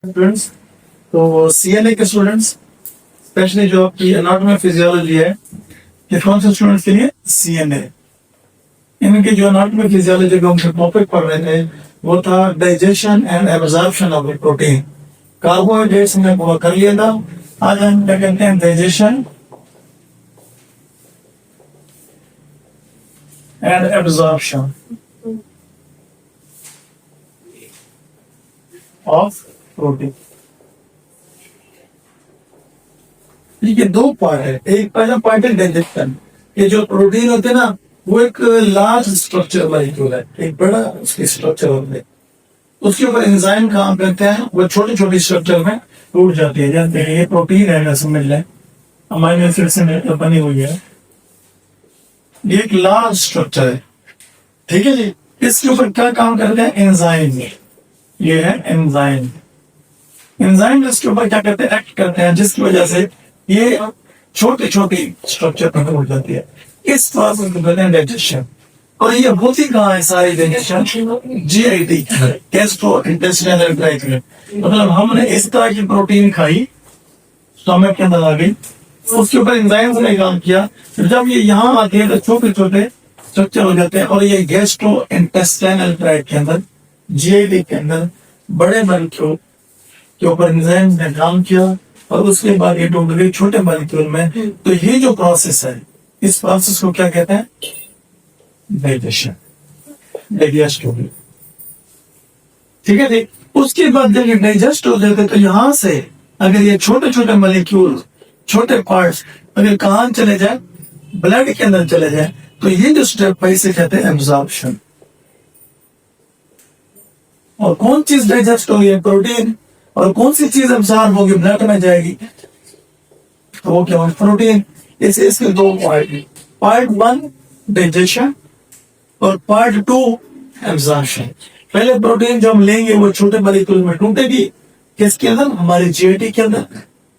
Students, तो CNA के students, specially जो आपकी एनाटॉमी फिजियोलॉजी है, ये कौन से स्टूडेंट्स के लिए? सीएनए। इनके जो एनाटॉमी फिजियोलॉजी का हम टॉपिक पढ़ रहे थे वो था digestion and absorption of protein. Carbohydrates हमने पूरा कर लिया था। आज हम क्या कहते हैं? Digestion and absorption of protein. ठीक है, दो पार्ट है। एक पहला पार्ट है डाइजेशन। ये जो प्रोटीन होते हैं ना, वो एक लार्ज स्ट्रक्चर मॉलिक्यूल है, एक बड़ा उसकी स्ट्रक्चर होता है। उसके ऊपर एंजाइम काम करते हैं, वो छोटी छोटी स्ट्रक्चर में टूट जाती है। जैसे ये प्रोटीन है, समझ लें अमीनो एसिड से मिलकर बनी हुई है। ये एक लार्ज स्ट्रक्चर है, ठीक है जी। इसके ऊपर क्या काम करते हैं? एंजाइम। ये है एंजाइम। एंजाइम इसके ऊपर क्या करते हैं? एक्ट करते हैं, जिसकी वजह से ये छोटी छोटी स्ट्रक्चर खत्म हो जाती है। इस प्रोसेस को कहते हैं डाइजेशन। और ये होती कहाँ है सारी digestion? GIT, gastro intestinal tract में। मतलब हमने इस तरह की प्रोटीन खाई, स्टमक के अंदर आ गई, उसके ऊपर एंजाइम्स ने काम किया। जब ये यहाँ आते हैं तो छोटे छोटे स्ट्रक्चर हो जाते हैं, और ये गैस्ट्रो इंटेस्टाइनल ट्रैक्ट के अंदर, जीआईटी के अंदर बड़े मॉलिक्यूल के ऊपर एंजाइम्स ने काम किया, और उसके बाद ये टूट गई छोटे मॉलिक्यूल में। तो ये जो प्रोसेस है, इस प्रोसेस को क्या कहते हैं? डाइजेशन, डाइजेस्ट हो गई। ठीक है जी। उसके बाद जब ये डाइजेस्ट हो जाते तो यहां से अगर ये छोटे छोटे मॉलिक्यूल, छोटे पार्ट्स अगर कहाँ चले जाए? ब्लड के अंदर चले जाए, तो ये जो स्टेप है इसे कहते हैं एब्जॉर्प्शन। और कौन चीज डाइजेस्ट होगी? प्रोटीन। और कौन सी चीज एब्जॉर्ब होगी? ब्लड में जाएगी, तो वो क्या? प्रोटीन। इसके दो पार्ट, पार्ट 1 डाइजेशन और पार्ट 2 एब्जॉर्प्शन। पहले प्रोटीन जो हम लेंगे वो छोटे मॉलिक्यूल में टूटेगी, किसके अंदर? हमारे जीआईटी के अंदर।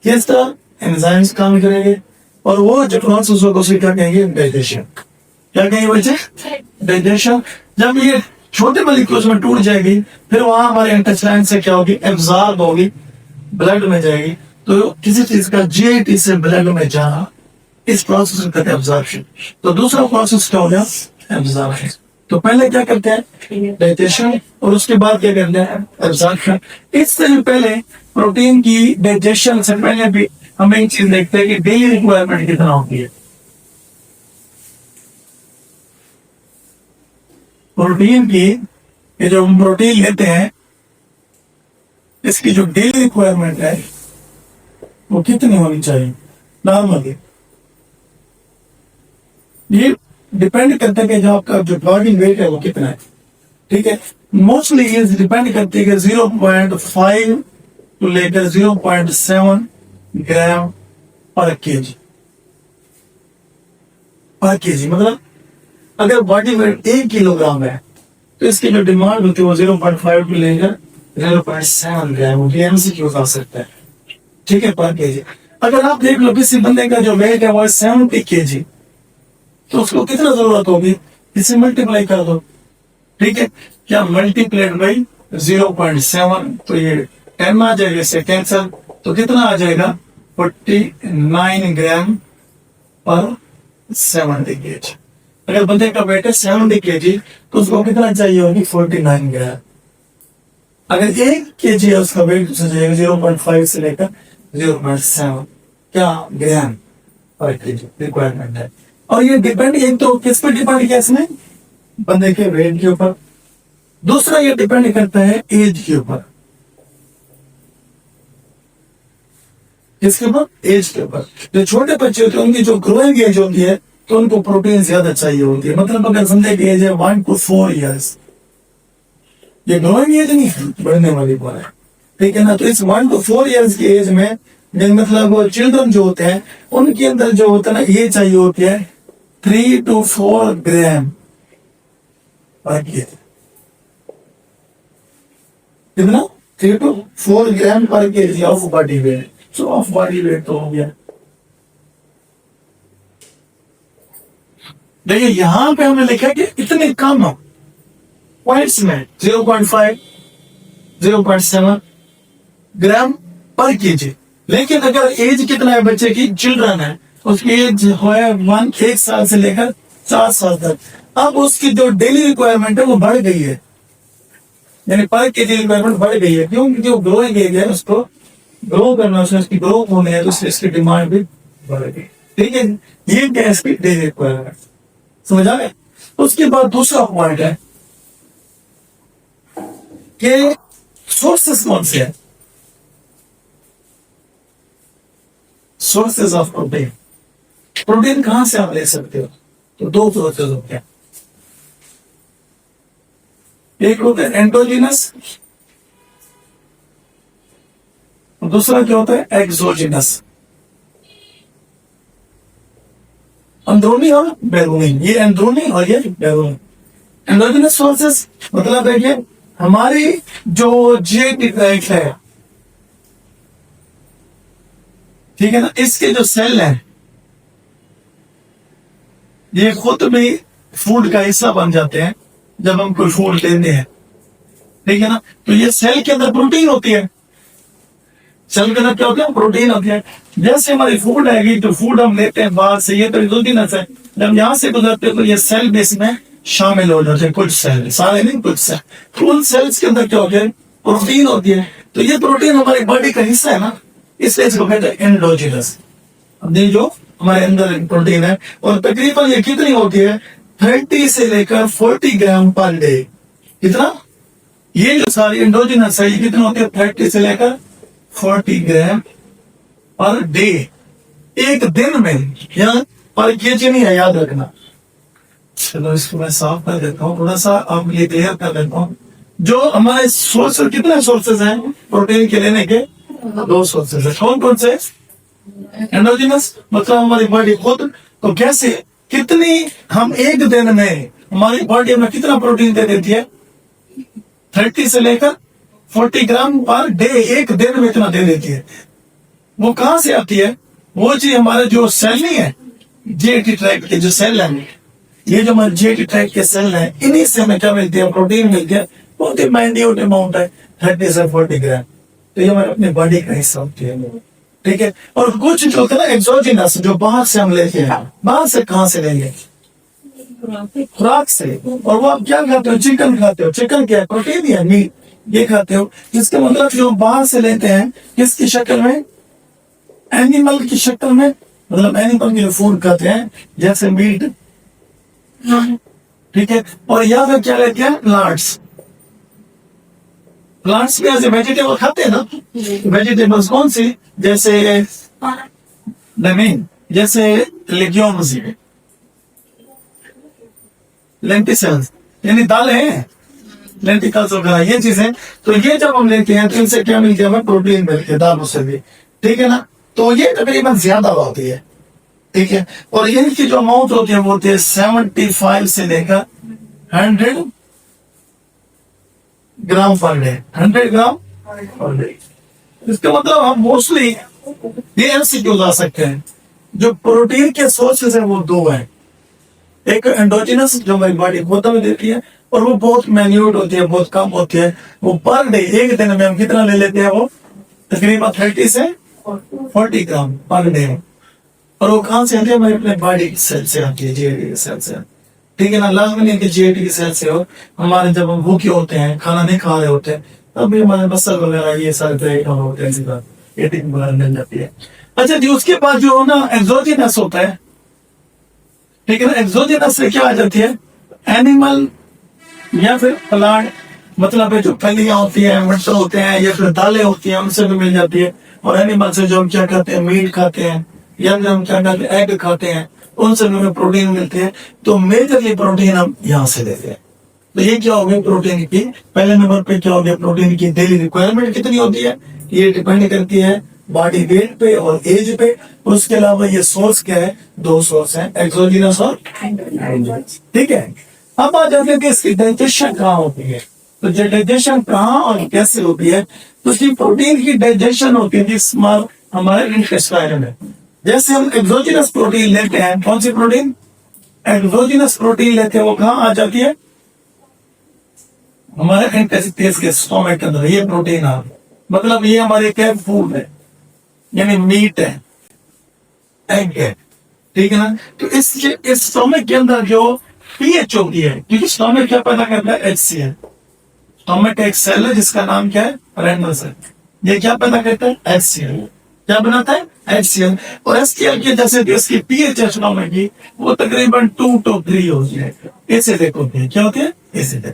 किस तरह? एंजाइम्स काम करेंगे, और वो जो प्रोसेस होगा उसे क्या कहेंगे? डाइजेशन। क्या कहेंगे बच्चे? डाइजेशन। जब ये छोटे मॉलिक्यूल्स में टूट जाएगी, फिर वहां हमारे इंटेस्टाइन से क्या होगी? एब्जॉर्ब होगी, ब्लड में जाएगी। तो किसी चीज का जीआईटी से ब्लड में जाना, इस प्रोसेस को कहते हैं एब्जॉर्प्शन। तो दूसरा प्रोसेस क्या हो गया? एब्जॉर्प्शन। तो पहले क्या करते हैं? डाइजेशन, और उसके बाद क्या करते हैं? एब्जॉर्प्शन। इससे पहले प्रोटीन की डाइजेशन से पहले भी हम एक चीज देखते हैं कि डेली रिक्वायरमेंट कितना होती है। प्रोटीन की, ये जो हम प्रोटीन लेते हैं, इसकी जो डेली रिक्वायरमेंट है वो कितनी होनी चाहिए नॉर्मली? ये डिपेंड करता है कि जो आपका जो बॉडी वेट है वो कितना है। ठीक है, मोस्टली ये डिपेंड करती है कि 0.5 to लेकर 0.7 ग्राम पर केजी। पर केजी मतलब अगर बॉडी वेट 1 किलोग्राम है, तो इसकी जो डिमांड होती है वो 0.5 टू लेकर 0.7 ग्राम होती है। एमसीक्यू आ सकता है, ठीक है, पर केजी। अगर आप देख लो किसी बंदे का जो वेट है वो 70 केजी, तो उसको कितना जरूरत होगी? इसे मल्टीप्लाई कर दो, ठीक है। क्या मल्टीप्लाइड बाई 0.7, तो ये 10 आ जाएगा, इससे कैंसर, तो कितना आ जाएगा? 49 ग्राम पर 70 केजी। अगर बंदे का वेट है 70 केजी, तो उसको कितना चाहिए होगी? 49 ग्राम। अगर 1 केजी है उसका वेट, उससे जाएगा 0.5 से लेकर 0.7 क्या ग्राम पर केजी रिक्वायरमेंट है। और ये डिपेंड, एक तो किस पर डिपेंड किया इसने? बंदे के वेट के ऊपर। दूसरा ये डिपेंड करता है एज के ऊपर। किसके ऊपर? एज के ऊपर। जो छोटे बच्चे होते हैं उनकी जो ग्रोइंग एज होती है, तो उनको प्रोटीन ज्यादा चाहिए होती है। मतलब अगर बंदे की एज है 1 to 4 ईयर्स, ये ग्रोइंग एज नहीं है, बढ़ने वाली बोल है, ठीक है ना। तो इस 1 to 4 ईयर्स की एज में मतलब चिल्ड्रन जो होते हैं उनके अंदर जो होता है ना, ये चाहिए होती है 3 to 4 ग्राम पर केजी। कितना? 3 to 4 ग्राम पर KG of body weight. So of body weight तो हो गया। देखिए यहां पे हमने लिखा कि इतने कम पॉइंट्स में 0.5, 0.7 ग्राम पर केजी। लेकिन अगर एज कितना है बच्चे की, चिल्ड्रन है, उसकी एज है 1 साल से लेकर 4 साल तक, अब उसकी जो डेली रिक्वायरमेंट है वो बढ़ गई है, यानी पर केजी रिक्वायरमेंट बढ़ गई है। क्यों? क्योंकि वो ग्रोइंग एज है, उसको ग्रो करना, उसकी ग्रो होने है, तो इसकी डिमांड भी बढ़ गई। ठीक है, ये गैस की डेली रिक्वायरमेंट, समझ आ गया। उसके बाद दूसरा पॉइंट है कि सोर्सेस कौन से हैं, सोर्सेज ऑफ प्रोटीन। प्रोटीन कहां से आप ले सकते हो? तो दो सोर्सेज होते हैं, एक होता है एंडोजिनस, दूसरा क्या होता है एक्सोजिनस, अंदरूनी और बैरूनी। ये अंदरूनी और ये बैरूनी। एंडोजिनस सोर्सेस मतलब है कि हमारी जो जीआईटी ट्रैक्ट है, ठीक है ना, इसके जो सेल हैं ये खुद भी फूड का हिस्सा बन जाते हैं जब हम कोई फूड लेते हैं, ठीक है ना। तो ये सेल के अंदर प्रोटीन होती है, सेल के अंदर क्या होता है? प्रोटीन होती है। जैसे हमारी फूड आएगी तो फूड हम लेते हैं बाहर से, ये तो एक्सोजिनस है, जब यहाँ से गुजरते हैं तो ये सेल बेस में शामिल हो जाते हैं, कुछ सेल, सारे नहीं कुछ सेल। तो उन सेल्स के अंदर क्या होता है? प्रोटीन होती है। तो ये प्रोटीन हमारी बॉडी का हिस्सा है ना, इसलिए इसको कहते हैं एंडोजिनस। अब ये जो हमारे अंदर प्रोटीन है, और तकरीबन ये कितनी होती है? 30 से लेकर 40 ग्राम पर डे। कितना? ये जो सारी एंडोजिनस है ये कितनी होती है? 30 से लेकर 40 ग्राम पर डे, एक दिन में। या पर केजी नहीं है, याद रखना। चलो इसको मैं साफ कर देता हूँ, थोड़ा सा अब ये क्लियर कर देता हूँ। जो हमारे सोर्स, कितने सोर्सेज हैं प्रोटीन के लेने के? 2 सोर्सेज है। कौन कौन से? एंडोजिनस मतलब हमारी बॉडी खुद। तो कैसे, कितनी हम एक दिन में हमारी बॉडी में कितना प्रोटीन दे देती है? 30 से लेकर 40 ग्राम पर डे, एक दिन में इतना दे देती है। वो कहां से आती है? वो चीज हमारे जो सेल नहीं है, जीआईटी ट्रैक्ट के जो सेल है, ये जो हमारे जीआईटी ट्रैक्ट के सेल है, इन्हीं से हमें क्या मिलती है? प्रोटीन मिलती है। बहुत ही माइन्यूट अमाउंट है, 30 से 40 ग्राम। तो ये हमारे अपनी बॉडी का हिस्सा होती है, ठीक है। और कुछ जो होता है ना एक्सोजिनस, जो बाहर से हम लेते हैं। बाहर से कहां से लेंगे? खुराक से। और वो आप क्या खाते हो? चिकन खाते हो। चिकन क्या है? प्रोटीन या मीट, ये खाते हो। इसका मतलब जो बाहर से लेते हैं किसकी शक्ल में? एनिमल की शक्ल में, मतलब एनिमल की जो फूड खाते हैं जैसे मीट, ठीक है। और या फिर क्या लेते हैं? प्लांट्स। प्लांट्स में ऐसे वेजिटेबल खाते हैं ना, वेजिटेबल्स कौन सी? जैसे नहीं, जैसे लेग्यूम्स, लेंटिसल्स यानी दालें हैं, लेंटिकल्स वगैरह ये चीजें। तो ये जब हम लेते हैं तो इनसे क्या मिलती है? हमें प्रोटीन मिलती है दालों से भी, ठीक है ना। तो ये तकरीबन ज्यादा होती है, ठीक है। और इनकी जो अमाउंट होती है वो होती है 75 से लेकर 100 ग्राम पर डे, 100 ग्राम पर डे। इसका मतलब हम मोस्टली ये एमसीक्यू ला सकते हैं। जो प्रोटीन के सोर्सेज है वो 2 हैं, एक एंडोजिनस जो हमारी बॉडी खुद में देती है, और वो बहुत मैन्यूट होती है, बहुत कम होती है। वो पर डे, एक दिन में हम कितना ले लेते हैं? वो तकरीबन 30 से 40 ग्राम पर डे। और वो कहां से आती है? हमारी अपने बॉडी सेल से आती है, जीआईटी सेल से, ठीक है ना। लाजमी नहीं कि जीआईटी की सेल से हो। हमारे जब हम भूखे होते हैं, खाना नहीं खा रहे होते हैं, तब भी हमारे मसल वगैरह ये सारे ब्रेक होते हैं, सीधा एटिंग वगैरह मिल जाती है। अच्छा जी, उसके बाद जो ना एक्सोजिनस होता है, ठीक है ना। एक्सोजिनस से क्या आ जाती है? एनिमल या फिर प्लांट, मतलब है जो फलियां होती है, मटर होते हैं, या फिर दालें होती हैं, उनसे भी मिल जाती है। और एनिमल से जो हम क्या खाते हैं? मीट खाते हैं, या हम क्या खाते हैं? एग खाते हैं, उनसे भी हमें प्रोटीन मिलती है। तो मेजरली प्रोटीन हम यहाँ से लेते हैं। तो ये क्या हो गया प्रोटीन की? पहले नंबर पे क्या हो गया? प्रोटीन की डेली रिक्वायरमेंट कितनी होती है? ये डिपेंड करती है बॉडी वेट पे और एज पे। और उसके अलावा ये सोर्स क्या है? 2 सोर्स है, एक्सोजिनस और एंडोजिनस, ठीक है। अब आ जाते हैं कि इसकी डाइजेशन कहाँ होती है। तो जो डाइजेशन कहाँ और कैसे होती है? तो इसकी प्रोटीन की डाइजेशन होती है जिसमें हमारे इंटेस्टाइन में। जैसे हम एक्सोजिनस प्रोटीन लेते हैं, कौन सी प्रोटीन? एक्सोजिनस प्रोटीन लेते हैं, वो कहाँ आ जाती है? हमारे इंटेस्टाइन के स्टोमक के अंदर ये प्रोटीन आ, मतलब ये हमारे क्या फूड है, यानी मीट है, एग है, ठीक है ना। तो इस स्टोमक के अंदर जो पीएच होती है, क्योंकि स्टोमक क्या पैदा करता है, HCl। स्टोमक का एक सेल है जिसका नाम क्या है, रेनल सेल। ये क्या पैदा करता है, HCl। क्या बनाता है, HCl। और HCl की जैसे जो इसकी पीएच है स्टोमक की, वो तकरीबन 2 to 3 होती है। एसिडिक होती है। क्या होती है, एसिडिक।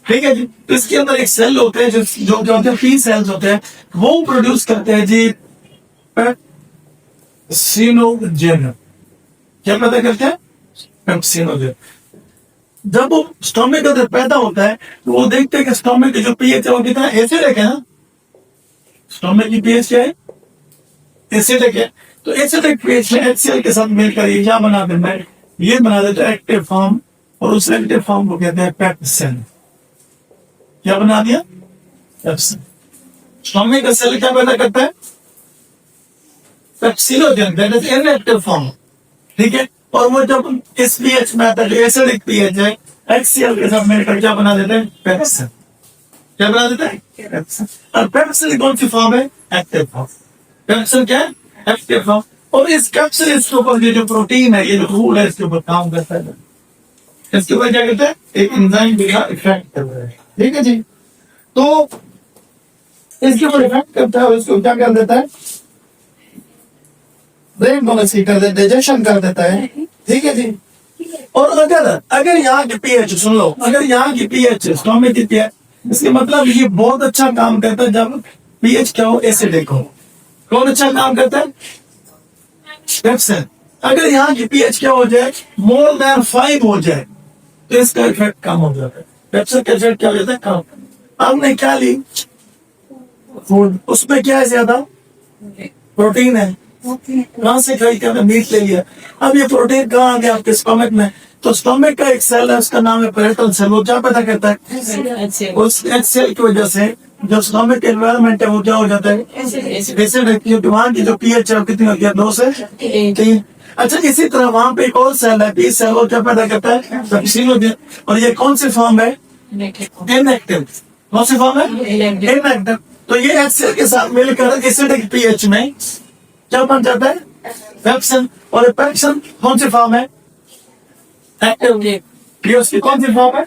ठीक है जी। तो इसके अंदर एक सेल होते हैं जो क्या होते हैं, पी सेल्स होते हैं। वो प्रोड्यूस करते हैं जी पेप्सिनोजेन। क्या पैदा करते हैं, पेप्सिनोजेन। जब वो स्टोमक के अंदर पैदा होता है तो वो देखते हैं कि स्टोमक की जो पीएच है वो कितना एसिडिक है ना। स्टोमक की पीएच क्या है, एसिडिक है। तो एसिडिक पीएच में HCl के साथ मिलकर ये क्या बना देता है, ये बना देता है एक्टिव फॉर्म। और उस एक्टिव फॉर्म को कहते हैं पेप्सिन। क्या बना दिया, पेप्सिन। स्टोमक का सेल क्या पैदा करता है, pepsinogen, that is inactive form. ठीक है। और वो जब इस पीएच में आता है, जो एसिडिक पीएच है, HCl के साथ मिलकर क्या बना देते हैं, पेप्सिन। क्या बना देता है, पेप्सिन। और पेप्सिन कौन सी फॉर्म है, एक्टिव फॉर्म। पेप्सिन क्या है, एक्टिव फॉर्म। और इस पेप्सिन इसके ऊपर ये जो प्रोटीन है, ये जो फूड है, इसके ऊपर काम करता है। इसके ऊपर क्या करता है, एक एंजाइम का इफेक्ट करता है। ठीक है जी। तो इसके ऊपर इफेक्ट करता है और इसको क्या कर देता है, ब्रेन मॉलिक्यूल कर देता है, डाइजेशन कर देता है। ठीक है जी। और अगर यहाँ की पीएच, सुन लो, अगर यहाँ की पीएच, स्टोमक की पीएच, इसके मतलब ये बहुत अच्छा काम करता है जब पीएच क्या हो, एसिडिक हो। कौन अच्छा काम करता है, पेप्सिन। अगर यहाँ की पीएच क्या हो जाए, मोर देन 5 हो जाए, तो इसका इफेक्ट कम हो जाता है। पेप्सिन का इफेक्ट क्या हो जाता है, कम। आपने क्या ली फूड, उसमें क्या है, ज्यादा प्रोटीन है। कहाँ से खाई, क्या मीट ले लिया। अब ये प्रोटीन कहाँ आ गया, आपके स्टोमक में। तो स्टोमक का एक सेल है, उसका नाम है पेरेटल सेल। वो क्या पैदा करता है, उस HCl की वजह से जो स्टोमक एनवायरनमेंट है वो क्या हो जाता है, एसिडिक। क्योंकि वहाँ की जो पीएच है कितनी होती है, 2 से 3। अच्छा, इसी तरह वहाँ पे एक और सेल है, पी सेल। वो क्या पैदा करता है, पेप्सिनोजेन। और ये कौन सी फॉर्म है, इनएक्टिव। कौन सी फॉर्म है, इनएक्टिव। तो ये HCl के साथ मिलकर एसिडिक पीएच में क्या बन जाता है, पेप्सिन। और पेप्सिन कौन सी फॉर्म है, एक्टिव। पीएच की कौन सी फॉर्म है,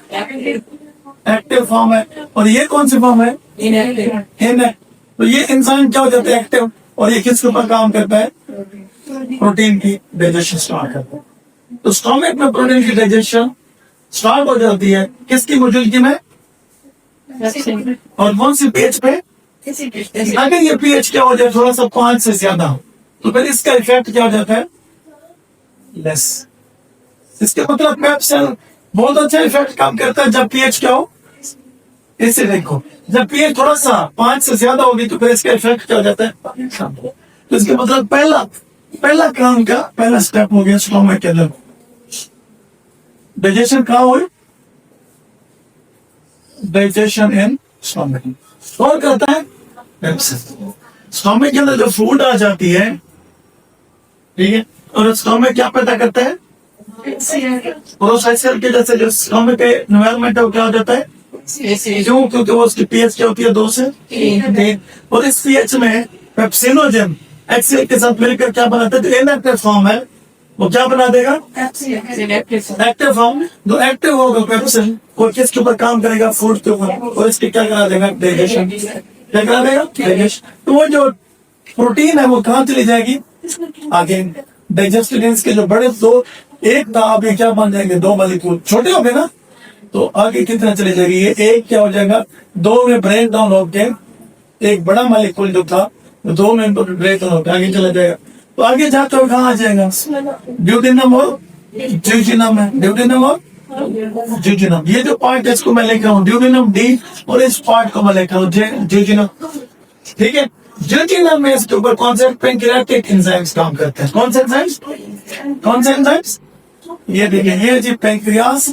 एक्टिव फॉर्म है। और ये कौन सी फॉर्म है, इनएक्टिव। तो ये इंसान क्या हो जाता है, एक्टिव। और ये किसके ऊपर काम करता है, प्रोटीन की डाइजेशन स्टार्ट करता है। तो स्टोमक में प्रोटीन की डाइजेशन स्टार्ट हो जाती है किसकी मौजूदगी में, और कौन सी पीएच पे। अगर ये पीएच क्या हो जाए, थोड़ा सा 5 से ज्यादा हो, तो फिर इसका इफेक्ट क्या हो जाता है, लेस। इसके मतलब पेप्सिन बहुत अच्छा इफेक्ट काम करता है जब पीएच क्या हो, एसिडिक हो। जब पीएच थोड़ा सा 5 से ज्यादा होगी तो फिर इसका इफेक्ट क्या हो जाता है, तो इसके मतलब पहला काम का पहला स्टेप हो गया स्टोमक के अंदर डाइजेशन। कहाँ हुई, डाइजेशन इन स्टोमक। कौन करता है, पेप्सिन। स्टोमक के अंदर जो फूड आ जाती है, ठीक है, और स्टोमक क्या पैदा करता है, और उस HCl के जैसे जो स्टोमक के एनवायरनमेंट है वो क्या हो जाता है, क्यों, क्योंकि वो उसकी पीएच क्या होती है, 2 से 3। और इस पीएच में पेप्सिनोजेन HCl के साथ मिलकर क्या बनाता है, जो इनएक्टिव फॉर्म है वो क्या बना देगा, एक्टिव फॉर्म। जो एक्टिव होगा पेप्सिन, वो किसके ऊपर काम करेगा, फूड के ऊपर। और इसके क्या करा देगा, डाइजेशन। क्या करा देगा, डाइजेशन। तो वो जो प्रोटीन है वो कहाँ चली जाएगी, आगे डाइजेस्टिव के जो बड़े दो, एक था, अब ये क्या बन जाएंगे, 2 मॉलिक्यूल छोटे हो गए ना, तो आगे कितना चले जाएगी, ये एक क्या हो जाएगा, 2 में ब्रेक डाउन होके एक बड़ा मॉलिक्यूल जो था 2 में ब्रेक डाउन होकर आगे चला जाएगा। तो आगे जाते हुए कहाँ आ जाएगा, ड्यूटेनम और ज्यूजिनम है। ड्यूटेनम और ज्यूजिनम, ये जो पार्ट है इसको मैं लिख रहा हूँ ड्यूटेनम डी, और इस पार्ट को मैं लिख रहा हूँ ज्यूजिनम। ठीक है। ज्यूजिनम में इसके ऊपर कौन से पैंक्रियाटिक एंजाइम्स काम करते हैं, कौन से एंजाइम्स, कौन से एंजाइम्स, ये देखिए, ये जी पैंक्रियास।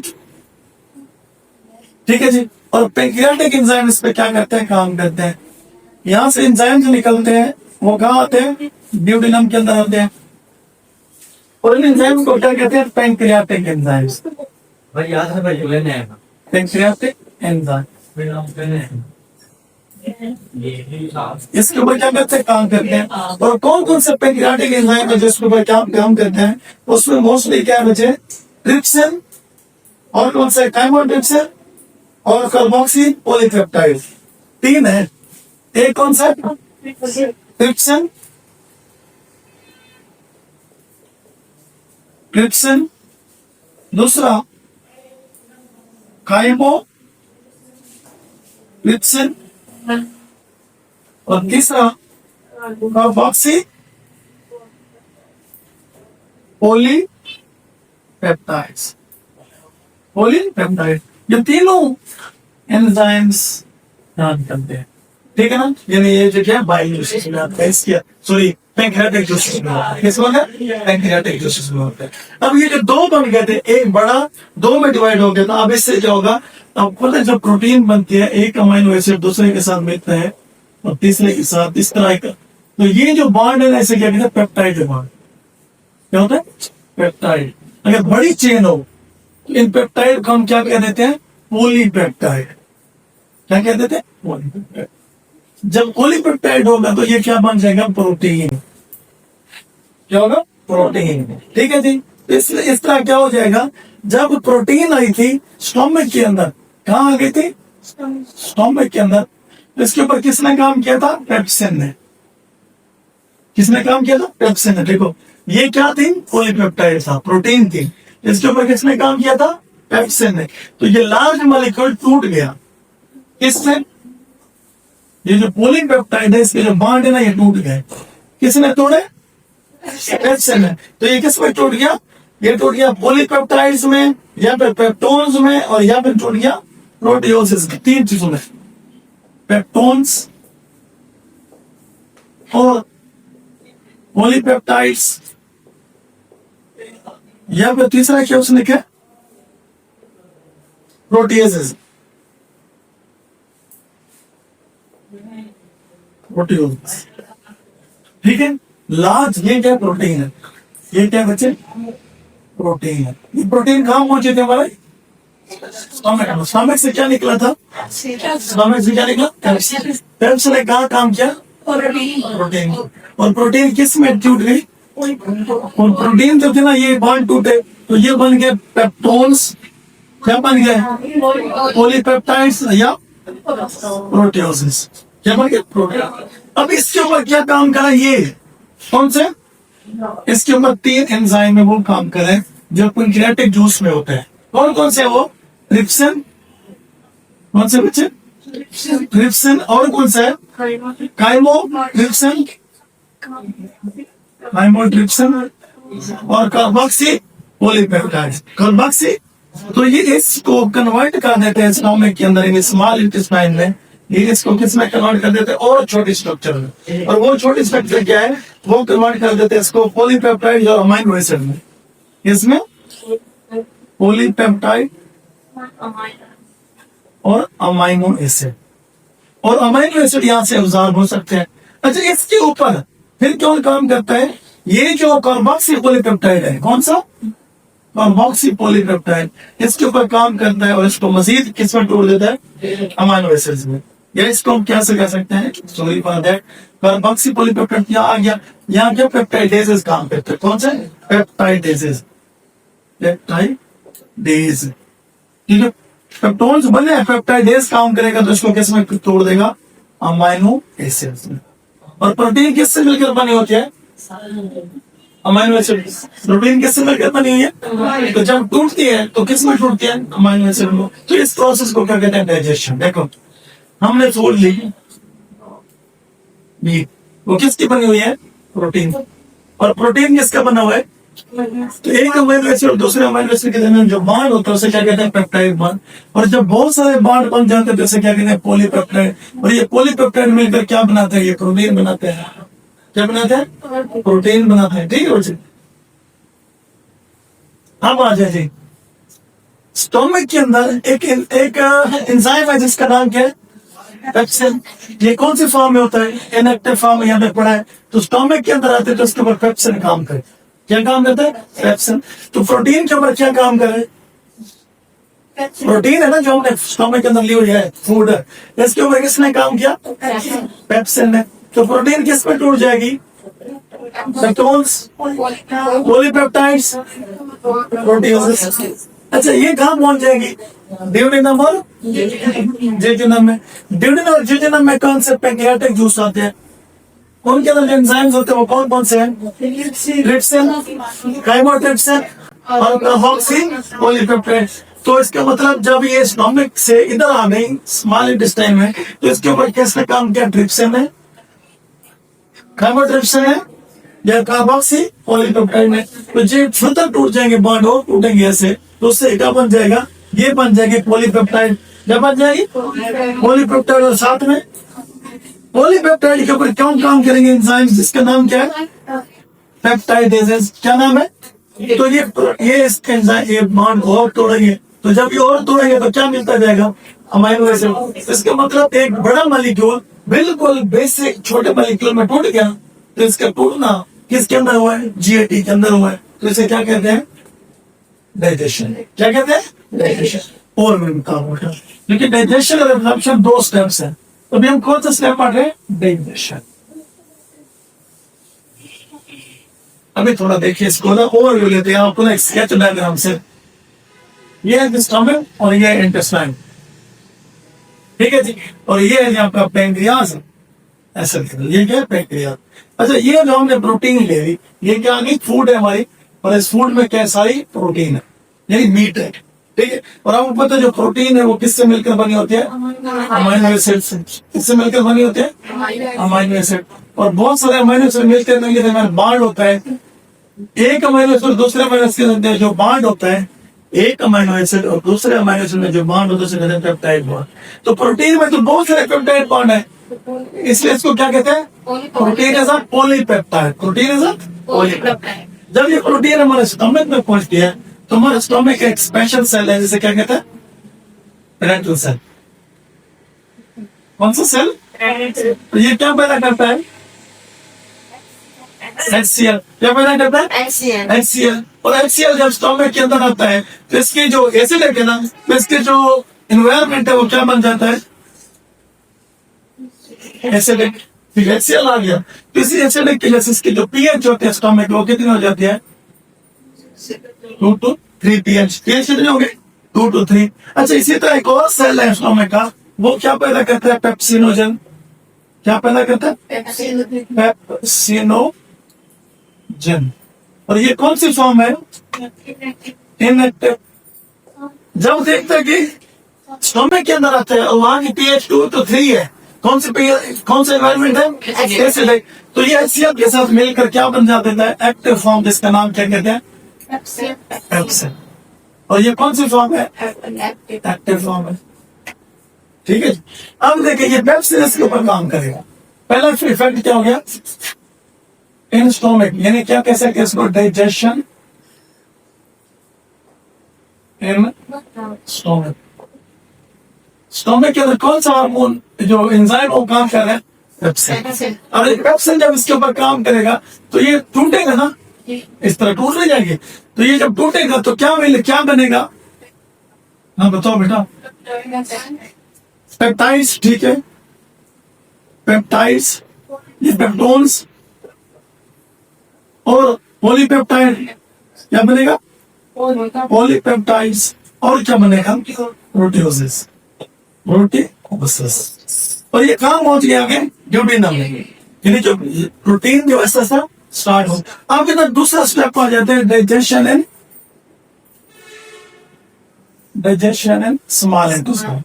ठीक है जी। और पैंक्रियाटिक एंजाइम इस पे क्या करते हैं, काम करते हैं। यहाँ से एंजाइम जो निकलते हैं वो कहाँ आते हैं, ड्यूटेनम के अंदर आते हैं। और इन एंजाइम को क्या कहते हैं, पैंक्रियाटिक एंजाइम्स। भाई याद है भाई लेने आया पैंक्रियाटिक एंजाइम। इसके ऊपर क्या करते हैं, काम करते हैं। और कौन कौन से पैंक्रियाटिक एंजाइम है जिसके ऊपर क्या काम करते हैं, उसमें मोस्टली क्या बचे, ट्रिप्सिन, और कौन सा, काइमोट्रिप्सिन और कार्बोक्सी पॉलीपेप्टाइड, तीन है। एक कौन सा, ट्रिप्सिन, ट्रिप्सिन, दूसरा काइमोट्रिप्सिन, और तीसरा कार्बोक्सी पॉलीपेप्टाइड्स, पॉलीपेप्टाइड, ये तीनों एंजाइम्स काम करते हैं, ठीक है ना। यानी ये जो क्या बाइल्यूसिस में आता है, इसकी सॉरी पैंक्रियाटिक जूसेस में होता है, किस में पैंक्रियाटिक जूसेस में होता है। अब ये जो दो बन गए थे, एक बड़ा दो में डिवाइड हो गया था, अब इससे क्या होगा, अब पता है जब प्रोटीन बनती है एक अमीनो एसिड दूसरे के साथ मिलता है और तीसरे के साथ इस तरह का, तो ये जो बॉन्ड है ना इसे क्या कहते हैं, पेप्टाइड बॉन्ड। क्या होता है, पेप्टाइड। अगर बड़ी चेन हो तो इन पेप्टाइड को हम क्या कह देते हैं, पॉलीपेप्टाइड। क्या कह देते हैं, पॉलीपेप्टाइड। जब पॉलीपेप्टाइड होगा तो ये क्या बन जाएगा, प्रोटीन। क्या होगा, प्रोटीन, ठीक है जी। तो इस तरह क्या हो जाएगा, जब प्रोटीन आई थी स्टोमक के अंदर, कहाँ आ गई थी, स्टोमक के अंदर, तो इसके ऊपर किसने काम किया था, पेप्सिन ने। किसने काम किया था, पेप्सिन ने। देखो ये क्या थी, पॉलीपेप्टाइड था, प्रोटीन थी, इसके ऊपर किसने काम किया था, पेप्सिन ने। तो ये लार्ज मॉलिक्यूल टूट गया, किससे, ये जो पॉलीपेप्टाइड है इसके जो बॉन्ड है ना ये टूट गए, किसने तोड़े, पेप्सिन ने। तो ये किस में टूट गया, ये टूट गया पॉलीपेप्टाइड्स में, या फिर पेप्टोन्स में, और या फिर टूट गया प्रोटियोसिस में, तीन चीजों में, पेप्टोन्स और पॉलीपेप्टाइड्स, या फिर तीसरा क्या उसने क्या, प्रोटियोसिस, प्रोटियोसिस, ठीक है। लार्ज ये क्या प्रोटीन है, ये क्या बच्चे, प्रोटीन है। ये प्रोटीन कहाँ पहुंचे थे हमारे, स्टमक। स्टमक से क्या निकला था, स्टमक से क्या निकला, पेप्सिन ने कहाँ काम किया, प्रोटीन। और प्रोटीन किस में टूट गई, और प्रोटीन जो थे ना ये बॉन्ड टूटे, तो ये बन गए पेप्टोन्स, क्या बन गए, पॉलीपेप्टाइड्स या प्रोटियोसिस, क्या बन गए, प्रोटीन। अब इसके ऊपर क्या काम करा, ये कौन से, इसके ऊपर तीन एंजाइम है वो काम करें जो पैंक्रियाटिक जूस में होते हैं। कौन कौन से, वो ट्रिप्सिन, कौन से बच्चे, ट्रिप्सिन, और कौन सा है, काइमोट्रिप्सिन, काइमोट्रिप्सिन, और कार्बोक्सी पॉलीपेप्टाइड, कार्बोक्सी। तो ये इसको कन्वर्ट कर देते हैं स्टोमक के अंदर, इन स्मॉल इंटेस्टाइन में, ये इसको किस में कन्वर्ट कर देते हैं, और छोटी स्ट्रक्चर में। और वो छोटी स्ट्रक्चर क्या है, वो कन्वर्ट कर देते हैं इसको पॉलीपेप्टाइड और अमीनो एसिड में। इसमें पॉलीपेप्टाइड और अमीनो एसिड, और अमीनो एसिड यहाँ से अब्सॉर्ब हो सकते हैं। अच्छा, इसके ऊपर फिर कौन काम करता है, ये जो कार्बोक्सी पॉलीपेप्टाइड है, कौन सा, कार्बोक्सी पॉलीपेप्टाइड, इसके ऊपर काम करता है और इसको मजीद किस में तोड़ देता है, अमीनो एसिड्स में। या इसको हम क्या से कह सकते हैं, sorry for that, carboxy polypeptide यहाँ आ गया, यहाँ क्या पेप्टाइडेजेस काम करते हैं, कौन सा, पेप्टाइडेजेस, पेप्टाइडेज, ठीक है। पेप्टोन्स बने, पेप्टाइडेज काम करेगा तो इसको किस में तोड़ देगा, अमीनो एसिड्स में। और प्रोटीन किससे मिलकर बनी होती है, अमीनो एसिड। प्रोटीन किससे मिलकर बनी हुई है, तो जब टूटती है तो किस में टूटती है, अमीनो एसिड में। तो इस प्रोसेस को क्या कहते हैं, डाइजेशन। देखो हमने फूड ली मीट, वो किसकी बनी हुई है, प्रोटीन। और प्रोटीन किसका बना हुआ है, तो एक अमीनो एसिड और दूसरे अमीनो एसिड के दरमियान जो बॉन्ड होता है उसे क्या कहते हैं, पेप्टाइड बॉन्ड। और जब बहुत सारे बॉन्ड बन जाते हैं तो उसे क्या कहते हैं, पॉलीपेप्टाइड। और ये पॉलीपेप्टाइड मिलकर क्या बनाते हैं, ये प्रोटीन बनाते हैं। क्या बनाते हैं, प्रोटीन बनाते हैं, ठीक है बच्चे। अब आ जाए जी, स्टोमक के अंदर एक एंजाइम है जिसका नाम क्या है, पेप्सिन। ये कौन सी फॉर्म में होता है, इनएक्टिव फॉर्म में यहाँ पे पड़ा है। तो स्टोमक के अंदर आते हैं तो उसके ऊपर पेप्सिन काम करे। क्या काम करता है, पेप्सिन। तो प्रोटीन के ऊपर क्या काम करे, प्रोटीन है ना जो हमने स्टोमक के अंदर ली हुई है, फूड है, इसके ऊपर किसने काम किया? पेप्सिन ने। तो प्रोटीन किस पे टूट जाएगी? Peptones, polypeptides, proteoses. अच्छा, ये कहाँ पहुंच जाएगी? ड्यूडेनम और जेजुनम में। ड्यूडेनम और जेजुनम में कौन से पैंक्रियाटिक जूस आते हैं? उनके अंदर जो एंजाइम्स होते हैं वो कौन कौन से हैं? ट्रिप्सिन, काइमोट्रिप्सिन और कार्बोक्सीपॉलीपेप्टाइड। तो इसका मतलब जब ये स्टोमक से इधर आ गई स्मॉल इंटेस्टाइन में, तो इसके ऊपर किसने काम किया? ट्रिप्सिन है, काइमोट्रिप्सिन है या कार्बोक्सीपॉलीपेप्टाइड है। तो ये फर्दर टूट जाएंगे, बॉन्ड और टूटेंगे ऐसे, तो उससे क्या बन जाएगा? ये बन जाएगी पॉलीपेप्टाइड। जब बन जाएगी पॉलीपेप्टाइड, और साथ में पॉलीपेप्टाइड के ऊपर क्यों काम करेंगे एंजाइम्स, जिसका नाम क्या है? पेप्टाइडेजेस। क्या नाम है? तो ये इसके एंजाइम ये बॉन्ड को और तोड़ेंगे, तो जब ये और तोड़ेंगे तो क्या मिलता जाएगा? Amino acid. इसका मतलब एक बड़ा मॉलिक्यूल बिल्कुल बेसिक छोटे मॉलिक्यूल में टूट गया, तो इसका टूटना किसके अंदर हुआ है? जीएटी के अंदर हुआ है। तो इसे क्या कहते हैं? डाइजेशन। क्या कहते हैं? डाइजेशन। और भी काम होता है, लेकिन डाइजेशन और एब्जॉर्प्शन दो स्टेप्स हैं। तो अभी हम कौन सा स्टेप पढ़ रहे हैं? डाइजेशन। अभी थोड़ा देखिए इसको ना, ओवरव्यू लेते हैं आपको ना, एक स्केच डायग्राम से। ये है स्टमक और ये है इंटेस्टाइन, ठीक है जी। और ये है आपका पैंक्रियास, ऐसा ये क्या है? पैंक्रियास। अच्छा, ये जो हमने प्रोटीन ले ली, ये क्या आ गई? फूड है हमारी, और इस फूड में क्या सारी प्रोटीन है, यानी मीट है, ठीक है। और आपको पता है जो प्रोटीन है वो किससे मिलकर बनी होती है? अमाइनो एसिड से। किससे मिलकर बनी होती है? Amino acid. और बहुत सारे अमाइनो एसिड मिलते हैं, बांड होता है। एक अमाइनो एसिड दूसरे अमाइनो एसिड के जो बांड होता है, एक अमाइनो एसिड और दूसरे अमाइनो एसिड में जो बांड होता है उसे कहते हैं पेप्टाइड बॉन्ड। तो प्रोटीन में तो बहुत सारे पेप्टाइड बॉन्ड है, इसलिए इसको क्या कहते हैं? Protein is a polypeptide. Protein is a polypeptide. जब ये प्रोटीन हमारे स्टमक में पहुंचती है, तो हमारे स्टमक एक स्पेशल सेल है जिसे क्या कहते हैं? Parental cell. कौन सा सेल? तो ये क्या पैदा करता है? HCl। क्या पैदा करता है? HCl। और HCl जब स्टमक के अंदर आता है, तो इसकी जो एसिड है ना, तो इसके जो इन्वायरमेंट है वो क्या बन जाता है? एसिडिक। फिर HCl आ गया, तो इसी एसिडिक की वजह से इसकी जो pH होती है स्टमक, वो कितनी हो जाती है? 2 to 3 pH। pH कितने हो गए? 2 to 3। अच्छा, इसी तरह एक और सेल है स्टमक का, वो क्या पैदा करता है? पेप्सिनोजन। क्या पैदा करता है? पेप्सिनोजन। और ये कौन सी फॉर्म है? इनएक्टिव। जब देखते हैं कि स्टोमक के अंदर आता है और वहां की pH 2 to 3 है, कौन सा एनवायरमेंट है? एसिडिक। तो ये HCl के साथ मिलकर क्या बन जाता है? एक्टिव फॉर्म, जिसका नाम क्या कहते हैं? पेप्सिन। और ये कौन सी फॉर्म है? एक्टिव फॉर्म है, ठीक है। अब देखिए ये पेप्सिन इसके ऊपर काम करेगा। पहला इफेक्ट क्या हो गया? इन स्टोमक, यानी क्या कह सकते हैं इसको? Digestion in stomach. स्टोमक के अंदर कौन सा हार्मोन जो एंजाइम वो काम कर रहा है? पेप्सिन। और पेप्सिन जब इसके ऊपर काम करेगा तो ये टूटेगा ना, इस तरह टूट नहीं जाएंगे। तो ये जब टूटेगा तो क्या बनेगा? हाँ बताओ बेटा। पेप्टाइड्स, ठीक है, पेप्टाइड्स, ये पेप्टोन्स और पॉलीपेप्टाइड। क्या बनेगा? पॉलीपेप्टाइड्स। और क्या बनेगा? प्रोटियोसिस। प्रोटियोसिस। और ये कहाँ पहुंच गया आगे? ड्यूडेनम में, यानी जो प्रोटीन की व्यवस्था से स्टार्ट हो। अब इधर दूसरा स्टेप आ जाते हैं, digestion and small intestine.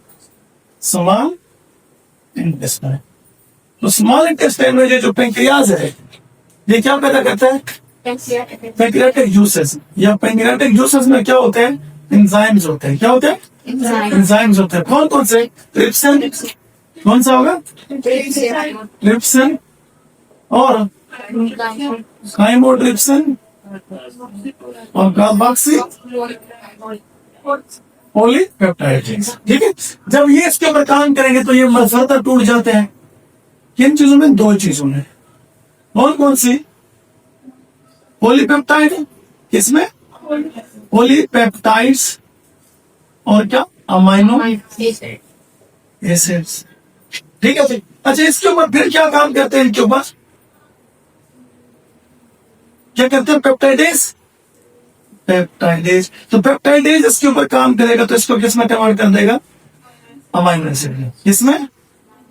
Small intestine. तो स्मॉल इंटेस्टाइन में जो पेंक्रियाज है, ये क्या पैदा करता है? Pancreatic juices. या पैंक्रियाटिक जूसेस में क्या होते हैं? एंजाइम्स होते हैं। क्या होते हैं? एंजाइम्स होते हैं। कौन कौन से? ट्रिप्सिन। कौन सा होगा? ट्रिप्सिन और काइमोट्रिप्सिन और कार्बोक्सी पॉलीपेप्टाइड, ठीक है। जब ये इसके ऊपर काम करेंगे तो ये फर्दर टूट जाते हैं। किन चीजों में? दो चीजों में। कौन कौन सी? पॉलीपेप्टाइड। किसमें? पॉलीपेप्टाइड्स और क्या अमाइनो एसिड। एसिड्स। ठीक है जी। अच्छा, इसके ऊपर फिर क्या काम करते हैं? इनके ऊपर क्या करते हैं? पेप्टाइडेज। पेप्टाइडेज, तो पेप्टाइडेज इसके ऊपर काम करेगा तो इसको किसमें कन्वर्ट कर देगा? Amino acid. इसमें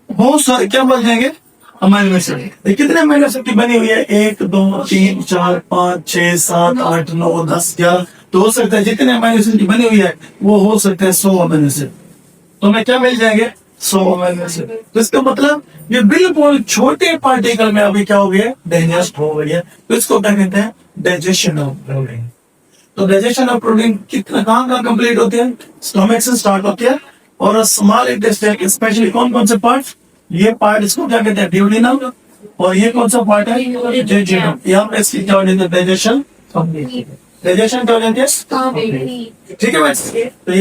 बहुत सारे क्या बन जाएंगे? Amino acid. ये कितने अमाइनो एसिड की बनी हुई है? 1 2 3 4 5 6 7 8 9 10 11। तो हो सकता है जितने अमाइनो एसिड की बनी हुई है वो हो सकते हैं 100 अमाइनो एसिड। तो हमें क्या मिल जाएंगे? 100 अमाइनो एसिड। तो इसका मतलब ये बिल्कुल छोटे पार्टिकल में अभी क्या हो गया? डाइजेस्ट हो गई है। तो इसको क्या कहते हैं? Digestion of protein. तो डाइजेशन ऑफ प्रोटीन कितना कहाँ कंप्लीट होती है? स्टमक से स्टार्ट होती है और स्मॉल इंटेस्टाइन स्पेशली कौन कौन से पार्ट? ये पार्ट इसको क्या कहते हैं? ड्यूडेनम। और ये कौन सा पार्ट है? जेजुनम। यहाँ पे इसकी क्या हो जाती है? डाइजेशन। डाइजेशन क्या हो जाती है? ठीक है बच्चे। तो